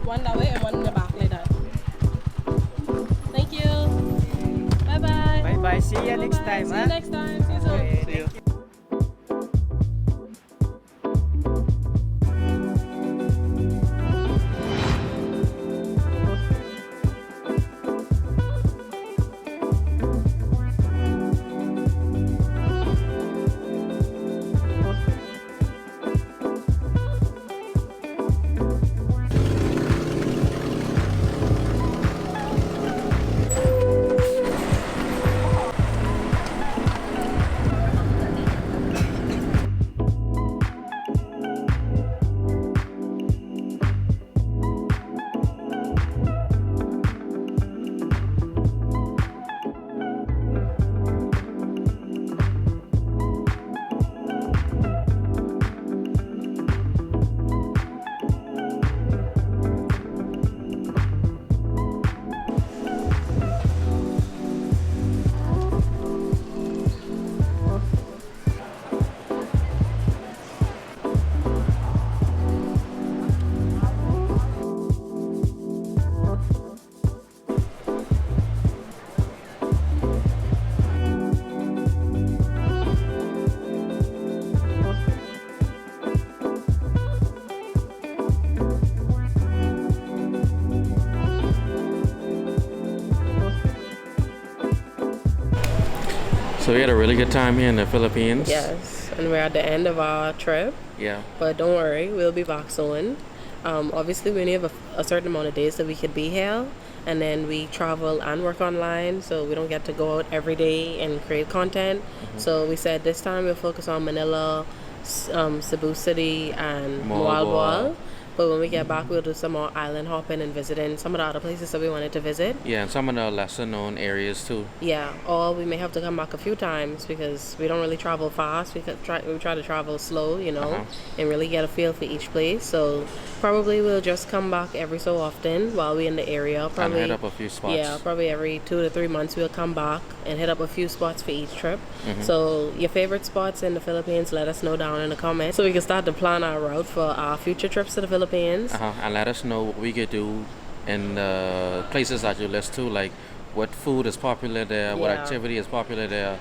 One that way and one in the back like that. Thank you. Bye bye. Bye bye. See you Bye next bye. time. See you next time. See you soon. Okay, see you. So we had a really good time here in the Philippines. Yes, and we're at the end of our trip. Yeah. But don't worry, we'll be back soon. Obviously, we only have a certain amount of days that we could be here, and then we travel and work online, so we don't get to go out every day and create content. So we said this time we'll focus on Manila, Cebu City, and Moalboal. But when we get back, we'll do some more island hopping and visiting some of the other places that we wanted to visit. Yeah, and some of the lesser known areas too. Yeah, or we may have to come back a few times because we don't really travel fast. We try to travel slow, you know, and really get a feel for each place. So probably we'll just come back every so often while we're in the area. Probably and hit up a few spots. Yeah, probably every 2 to 3 months we'll come back and hit up a few spots for each trip. So your favorite spots in the Philippines, let us know down in the comments so we can start to plan our route for our future trips to the Philippines. And let us know what we could do in the places that you list too, like what food is popular there, what activity is popular there.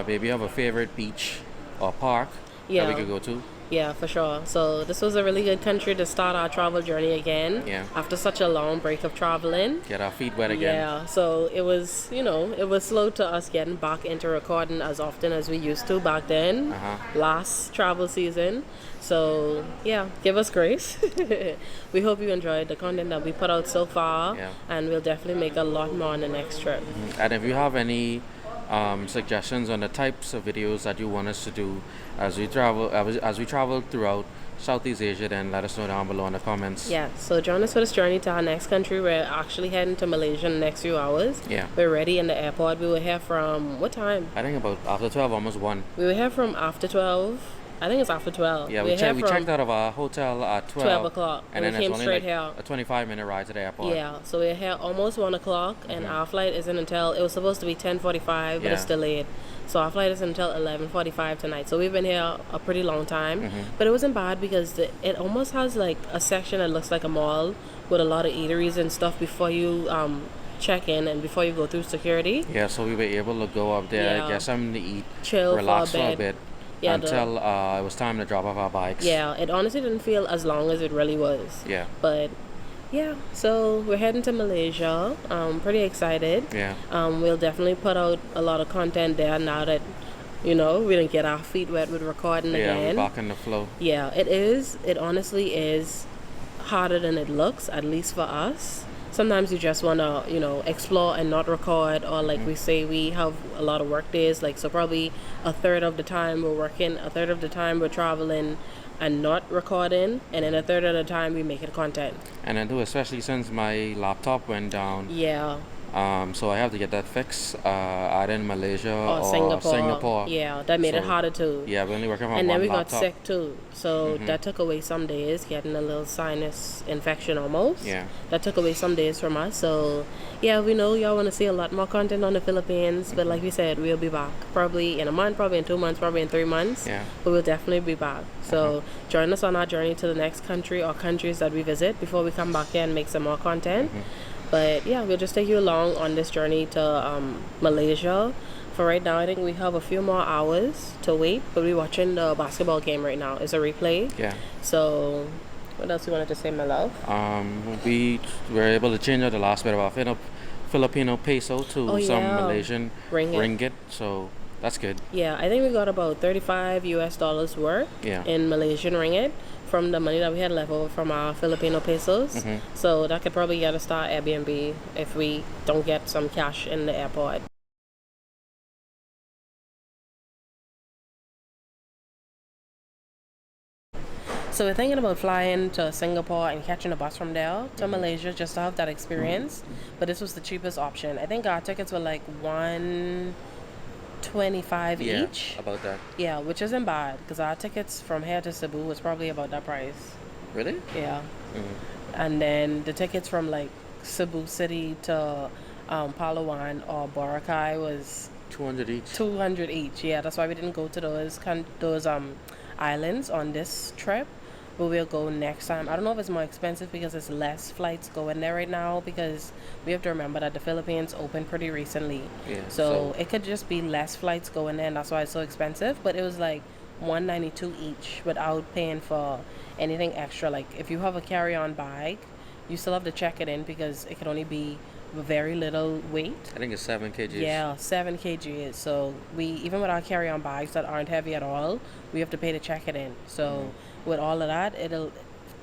Maybe you have a favorite beach or park that we could go to. Yeah, for sure. So this was a really good country to start our travel journey again. Yeah. After such a long break of traveling. Get our feet wet again. Yeah. So it was, you know, it was slow to us getting back into recording as often as we used to back then. Last travel season. So yeah, give us grace. We hope you enjoyed the content that we put out so far. Yeah. And we'll definitely make a lot more on the next trip. And if you have any suggestions on the types of videos that you want us to do as we travel throughout Southeast Asia, then let us know down below in the comments. Yeah, so join us for this journey to our next country. We're actually heading to Malaysia in the next few hours. Yeah. We're ready in the airport. We were here from what time? I think about after 12, almost 1. We were here from after 12. I think it's after 12. Yeah, we checked out of our hotel at 12 o'clock. And then we came it's only straight like here. a 25-minute ride to the airport. Yeah, so we're here almost 1 o'clock, and our flight isn't until, it was supposed to be 10:45, but it's delayed. So our flight isn't until 11:45 tonight. So we've been here a pretty long time. But it wasn't bad because it almost has like a section that looks like a mall with a lot of eateries and stuff before you check in and before you go through security. Yeah, so we were able to go up there, get something to eat, chill, relax for a bit. Yeah, until it was time to drop off our bikes. Yeah, it honestly didn't feel as long as it really was. Yeah. But yeah, so we're heading to Malaysia. Pretty excited. Yeah. We'll definitely put out a lot of content there now that, you know, we didn't get our feet wet with recording again. Yeah, we're back in the flow. Yeah, it is. It honestly is harder than it looks, at least for us. Sometimes you just want to, you know, explore and not record, or like we say, we have a lot of work days, like, so probably a third of the time we're working, a third of the time we're traveling and not recording, and then a third of the time we making content. And then too, especially since my laptop went down. Yeah. So I have to get that fixed. Either in Malaysia Or or Singapore. Yeah, that made it So, harder too. Yeah, we're only working on And then one we got laptop. sick too, so that took away some days, getting a little sinus infection almost. Yeah. That took away some days from us. So yeah, we know y'all want to see a lot more content on the Philippines, but like we said, we'll be back probably in a month, probably in 2 months, probably in 3 months. Yeah. But we'll definitely be back. So join us on our journey to the next country or countries that we visit before we come back here and make some more content. But yeah, we'll just take you along on this journey to Malaysia. For right now, I think we have a few more hours to wait, but we're watching the basketball game right now. It's a replay. Yeah. So, what else you wanted to say, my love? We were able to change out the last bit of our Filipino peso to some Malaysian ringgit. So that's good. Yeah, I think we got about $35 worth in Malaysian ringgit from the money that we had left over from our Filipino pesos. So that could probably get us to our Airbnb if we don't get some cash in the airport. So we're thinking about flying to Singapore and catching a bus from there to Malaysia just to have that experience. But this was the cheapest option. I think our tickets were like $125 each. About that. Yeah, which isn't bad because our tickets from here to Cebu was probably about that price. Really? Yeah. And then the tickets from like Cebu City to Palawan or Boracay was 200 each. 200 each. Yeah, that's why we didn't go to those islands on this trip. But we'll go next time. I don't know if it's more expensive because there's less flights going there right now, because we have to remember that the Philippines opened pretty recently. Yeah. So it could just be less flights going there, and that's why it's so expensive. But it was like $192 each without paying for anything extra. Like if you have a carry-on bag, you still have to check it in because it can only be very little weight. I think it's 7 kgs. Yeah, 7 kgs. So we, even with our carry-on bags that aren't heavy at all, we have to pay to check it in. So with all of that, it'll,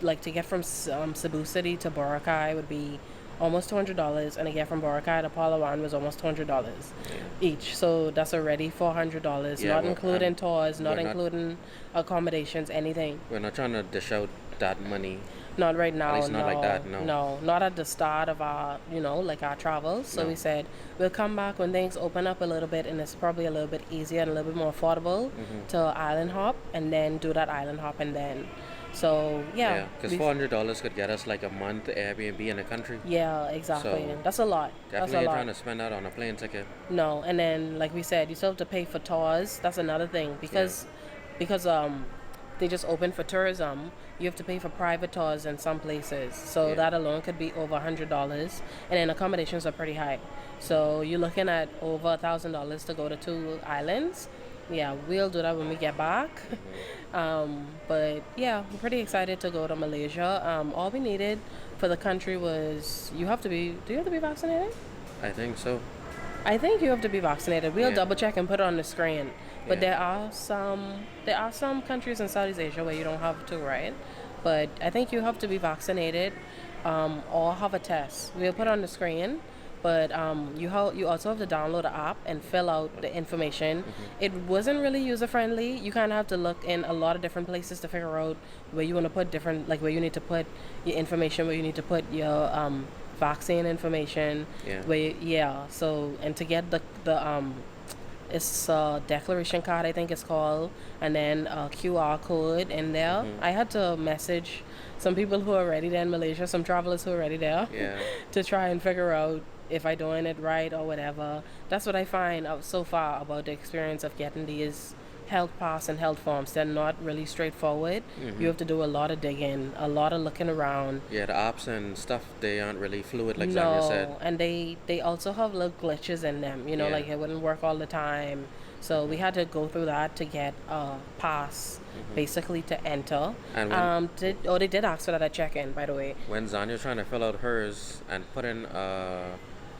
like, to get from Cebu City to Boracay would be almost $200, and to get from Boracay to Palawan was almost $200 each. So that's already $400, not including tours, not including accommodations, anything. We're not trying to dish out that money. Not right now. At least not like that, no. No, not at the start of our, like our travels. So we said we'll come back when things open up a little bit and it's probably a little bit easier and a little bit more affordable to island hop, and then do that island hop, and then. So yeah, because $400 could get us like a month Airbnb in the country. Yeah, exactly. So that's a lot. Definitely trying to spend that on a plane ticket. No, and then like we said, you still have to pay for tours. That's another thing because they just open for tourism. You have to pay for private tours in some places. So that alone could be over $100. And then accommodations are pretty high. So you're looking at over $1,000 to go to 2 islands. Yeah, we'll do that when we get back. But yeah, we're pretty excited to go to Malaysia. All we needed for the country was, do you have to be vaccinated? I think so. I think you have to be vaccinated. We'll double check and put it on the screen. But there are some countries in Southeast Asia where you don't have to, right? But I think you have to be vaccinated or have a test. We'll put it on the screen. But you also have to download the app and fill out the information. It wasn't really user friendly. You kind of have to look in a lot of different places to figure out where you want to put different, like where you need to put your information, where you need to put your vaccine information. So, and to get the it's a declaration card, I think it's called, and then a QR code in there. I had to message some people who are already there in Malaysia, some travelers who are already there, to try and figure out if I'm doing it right or whatever. That's what I find out so far about the experience of getting these health pass and health forms. They're not really straightforward. You have to do a lot of digging, a lot of looking around. Yeah, the apps and stuff, they aren't really fluid like Zanya said. And they also have little glitches in them, like it wouldn't work all the time. So we had to go through that to get a pass, basically to enter. And they did ask for that at check-in, by the way. When Zanya was trying to fill out hers and put in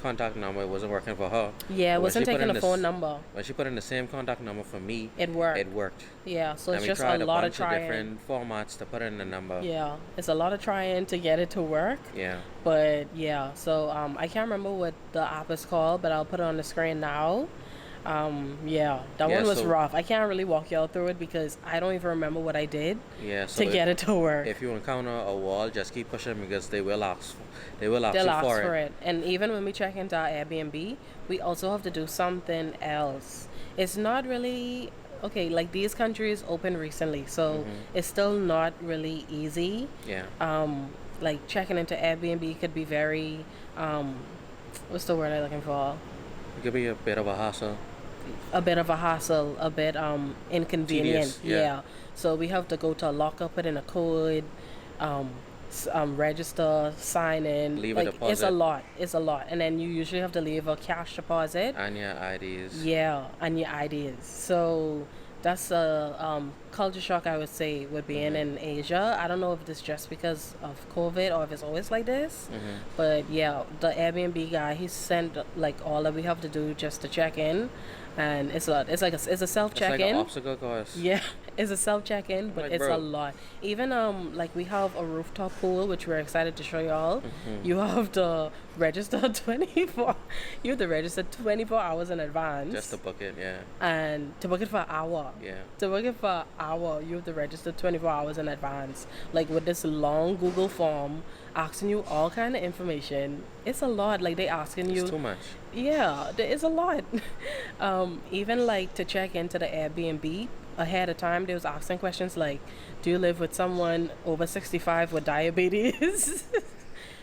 contact number, it wasn't working for her. Yeah, it wasn't taking a phone number. When she put in the same contact number for me, it worked. Yeah, so it's just a lot of trying. Different formats to put in the number. Yeah, it's a lot of trying to get it to work. Yeah. But yeah, so I can't remember what the app is called, but I'll put it on the screen now. Yeah, that Yeah, one was so- rough. I can't really walk y'all through it because I don't even remember what I did Yeah, so to get it to work. if you encounter a wall, just keep pushing because they will ask. They will ask They'll you ask for for it. it. And even when we check into our Airbnb, we also have to do something else. It's not really okay, like these countries opened recently, so it's still not really easy. Yeah. Like checking into Airbnb could be very what's the word I'm looking for? It could be a bit of a hassle. A bit of a hassle, a bit inconvenient. Tedious, yeah. So we have to go to a locker, put in a code, register, sign in. Leave a It's a deposit. lot. It's a lot, and then you usually have to leave a cash deposit. And your IDs. Yeah, and your ideas. So that's a culture shock, I would say, with being in Asia. I don't know if it's just because of COVID or if it's always like this. But yeah, the Airbnb guy, he sent like all that we have to do just to check in, and it's a lot. It's a self It's like check an in. obstacle course. Yeah, it's a self check in, but Like, it's bro. a lot. Even like we have a rooftop pool, which we're excited to show y'all. You have to register 24. You have to register 24 hours in advance. Just to book it, yeah. And to book it for an hour. Yeah. To book it for an hour, you have to register 24 hours in advance. Like with this long Google form asking you all kind of information. It's a lot. Like they asking you. It's too much. Yeah, there is a lot. Even like to check into the Airbnb ahead of time, they was asking questions like, do you live with someone over 65 with diabetes?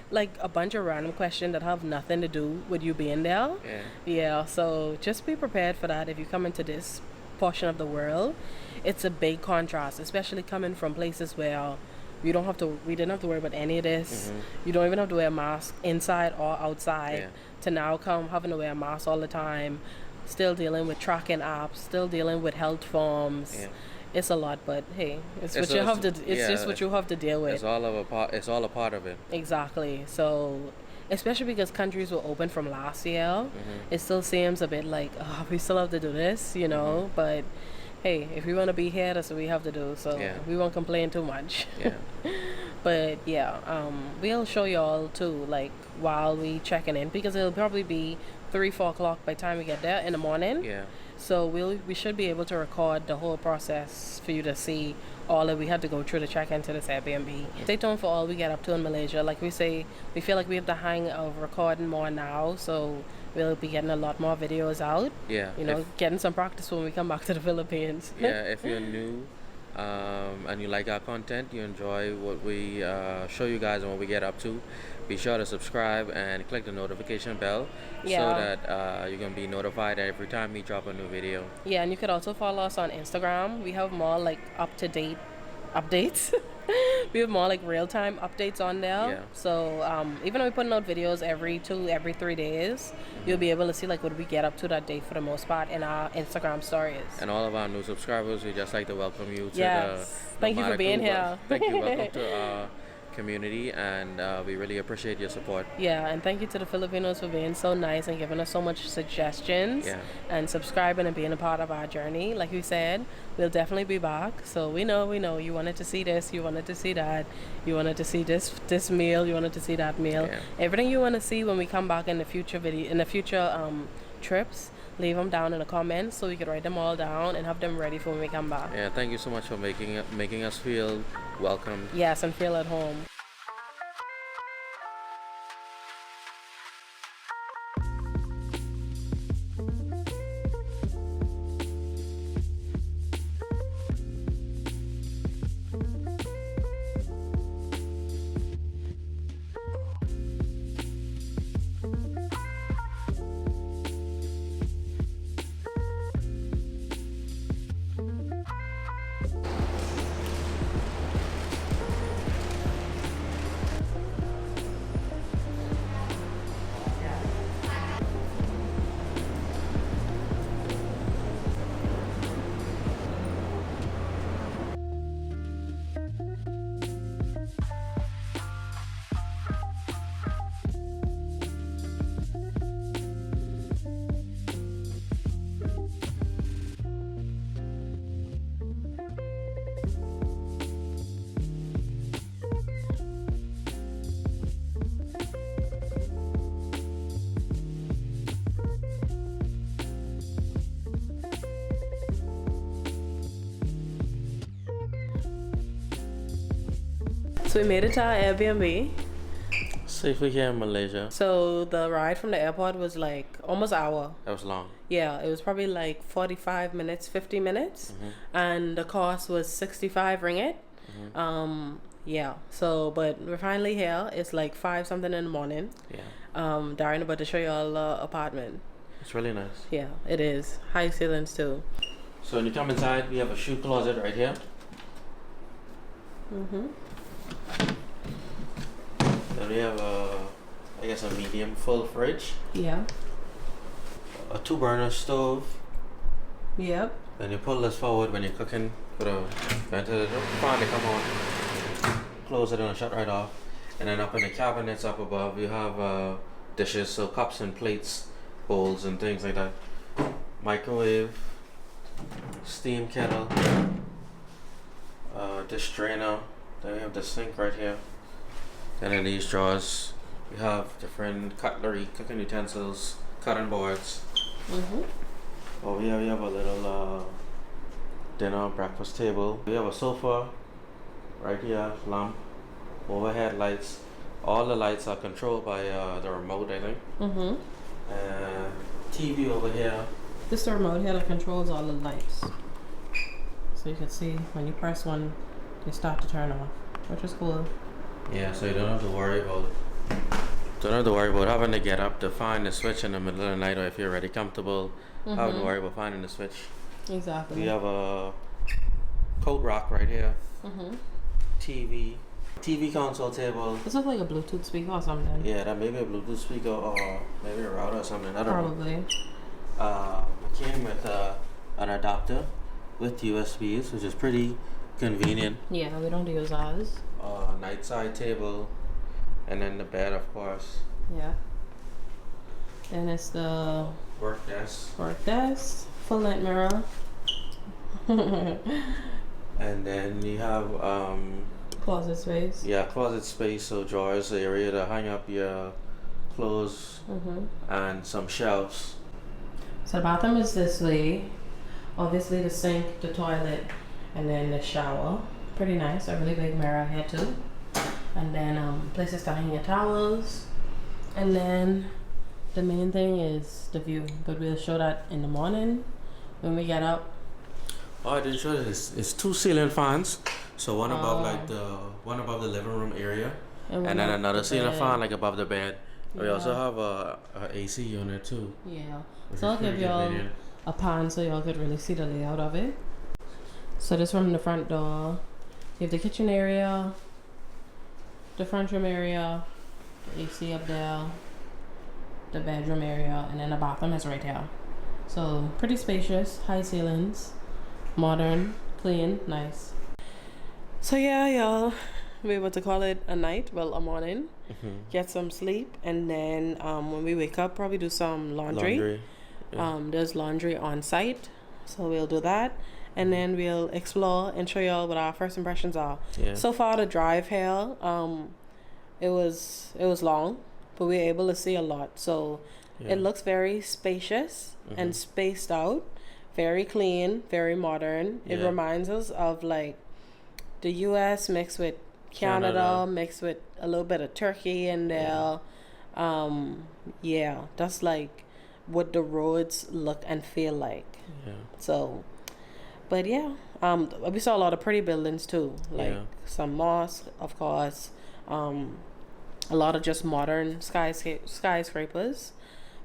Like a bunch of random questions that have nothing to do with you being there. Yeah. Yeah, so just be prepared for that if you come into this portion of the world. It's a big contrast, especially coming from places where we didn't have to worry about any of this. You don't even have to wear a mask inside or outside. Yeah. To now come having to wear a mask all the time, still dealing with tracking apps, still dealing with health forms. Yeah. It's a lot, but hey, it's It's what you a- have to. It's yeah, just what you have to deal with. It's all of a part. It's all a part of it. Exactly. So, especially because countries were open from last year, it still seems a bit like, oh, we still have to do this, you know. But hey, if we want to be here, that's what we have to do. So Yeah. we won't complain too much. Yeah. But yeah, we'll show y'all too, like while we checking in, because it'll probably be 3-4 o'clock by the time we get there in the morning. Yeah. So we should be able to record the whole process for you to see all that we had to go through to check into this Airbnb. Stay tuned for all we get up to in Malaysia. Like we say, we feel like we have the hang of recording more now, so we'll be getting a lot more videos out. Yeah. You know, getting some practice when we come back to the Philippines. Yeah, if you're new and you like our content, you enjoy what we show you guys and what we get up to, be sure to subscribe and click the notification bell so Yeah. that you can be notified every time we drop a new video. Yeah, and you could also follow us on Instagram. We have more like up-to-date updates. We have more like real-time updates on there. Yeah. So even though we're putting out videos every 3 days, you'll be able to see like what we get up to that day for the most part in our Instagram stories. And all of our new subscribers, we just like to welcome you to Yes. Thank you for Nomadic being group. here. Thank you. Welcome to our community, and we really appreciate your support. Yeah, and thank you to the Filipinos for being so nice and giving us so much suggestions Yeah. and subscribing and being a part of our journey. Like we said, we'll definitely be back. So we know you wanted to see this, you wanted to see that, you wanted to see this meal, you wanted to see that meal. Yeah. Everything you want to see when we come back in the future trips, leave them down in the comments so we could write them all down and have them ready for when we come back. Yeah, thank you so much for making us feel welcome. Yes, and feel at home. So we made it to our Airbnb. Safely here in Malaysia. So the ride from the airport was like almost an hour. That was long. Yeah, it was probably like 45 minutes, 50 minutes. And the cost was 65 ringgit. Yeah, so, but we're finally here. It's like 5 something in the morning. Yeah. Darren about to show you all the apartment. It's really nice. Yeah, it is. High ceilings too. So when you come inside, we have a shoe closet right here. Then we have I guess a medium full fridge. Yeah. A 2-burner stove. Yep. Then you pull this forward when you're cooking. Put a ventilator fan to come on. Close it and shut right off. And then up in the cabinets up above, you have dishes, so cups and plates, bowls and things like that. Microwave, steam kettle, dish drainer. Then we have the sink right here. Then in these drawers, we have different cutlery, cooking utensils, cutting boards. Over here we have a little dinner breakfast table. We have a sofa right here, lamp, overhead lights. All the lights are controlled by the remote, I think. TV over here. This remote here that controls all the lights. So you can see when you press one, they start to turn off, which is cool. Yeah, so you don't have to worry about having to get up to find the switch in the middle of the night, or if you're already comfortable, having to worry about finding the switch. Exactly. We have a coat rack right here. TV console table. This looks like a Bluetooth speaker or something. Yeah, that may be a Bluetooth speaker or maybe a router or something. I don't Probably. know. It came with an adapter with USBs, which is pretty convenient. Yeah, we don't use ours. Night side table, and then the bed, of course. Yeah. Then it's the Work desk. Full length mirror. And then you have Closet space. yeah, closet space, so drawers, area to hang up your clothes, and some shelves. So the bathroom is this way. Obviously the sink, the toilet, and then the shower. Pretty nice. A really big mirror here too. And then places to hang your towels. And then the main thing is the view. But we'll show that in the morning when we get up. Oh, I didn't show this. It's 2 ceiling fans. So one above one above the living room area, and then another ceiling fan like above the bed. Yeah. We also have a AC unit too. Yeah. So I'll give y'all a pan so y'all could really see the layout of it. So this from the front door. You have the kitchen area, the front room area, the AC up there, the bedroom area, and then the bathroom is right here. So pretty spacious, high ceilings, modern, clean, nice. So yeah, y'all, we're about to call it a night, well, a morning. Get some sleep, and then when we wake up, probably do some laundry. Yeah. There's laundry on site, so we'll do that. And then we'll explore and show y'all what our first impressions are. Yeah. So far, the drive here, it was long, but we were able to see a lot. So it looks very spacious and spaced out, very clean, very modern. It reminds us of like the U.S. mixed with Canada, mixed with a little bit of Turkey in there. That's like what the roads look and feel like. Yeah. So. But yeah, we saw a lot of pretty buildings too, like some mosques, of course, a lot of just modern skyscrapers.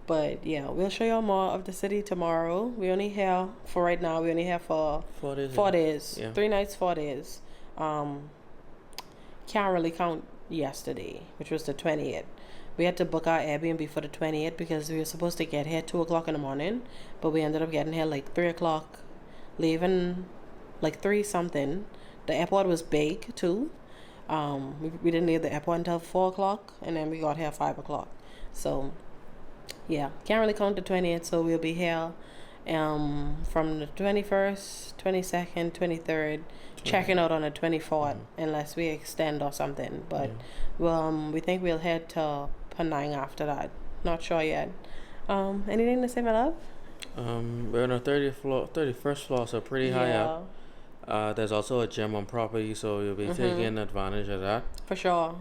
But yeah, we'll show y'all more of the city tomorrow. We only here for right now. We only here for 4 days. 4 days, 3 nights, 4 days. Can't really count yesterday, which was the 20th. We had to book our Airbnb for the 20th because we were supposed to get here 2 o'clock in the morning, but we ended up getting here like 3 o'clock. Leaving like 3 something. The airport was big too. We didn't leave the airport until 4 o'clock, and then we got here 5 o'clock. So yeah, can't really count the 20th. So we'll be here from the 21st, 22nd, 23rd, checking out on the 24th, unless we extend or something. But we think we'll head to Penang after that. Not sure yet. Anything to say, my love? We're on the 31st floor, so pretty high up. There's also a gym on property, so you'll be taking advantage of that. For sure.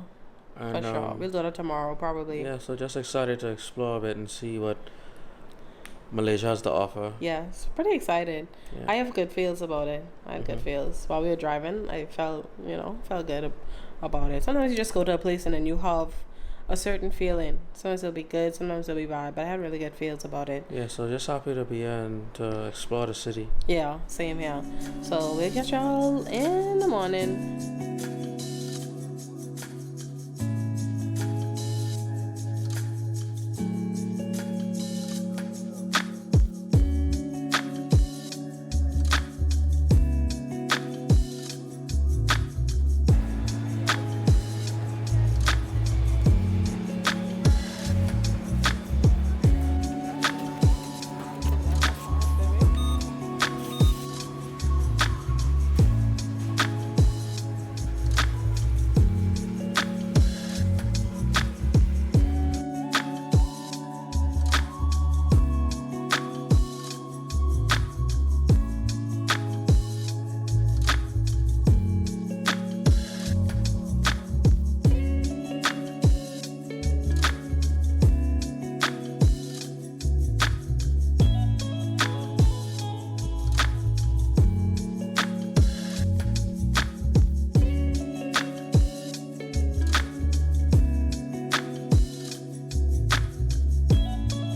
And, For sure. We'll do that tomorrow, probably. Yeah, so just excited to explore a bit and see what Malaysia has to offer. Yes, pretty excited. Yeah. I have good feels about it. I have good feels. While we were driving, I felt good about it. Sometimes you just go to a place and then you have a certain feeling. Sometimes it'll be good, sometimes it'll be bad, but I had really good feels about it. Yeah, so just happy to be here and to explore the city. Yeah, same here. So we'll catch y'all in the morning.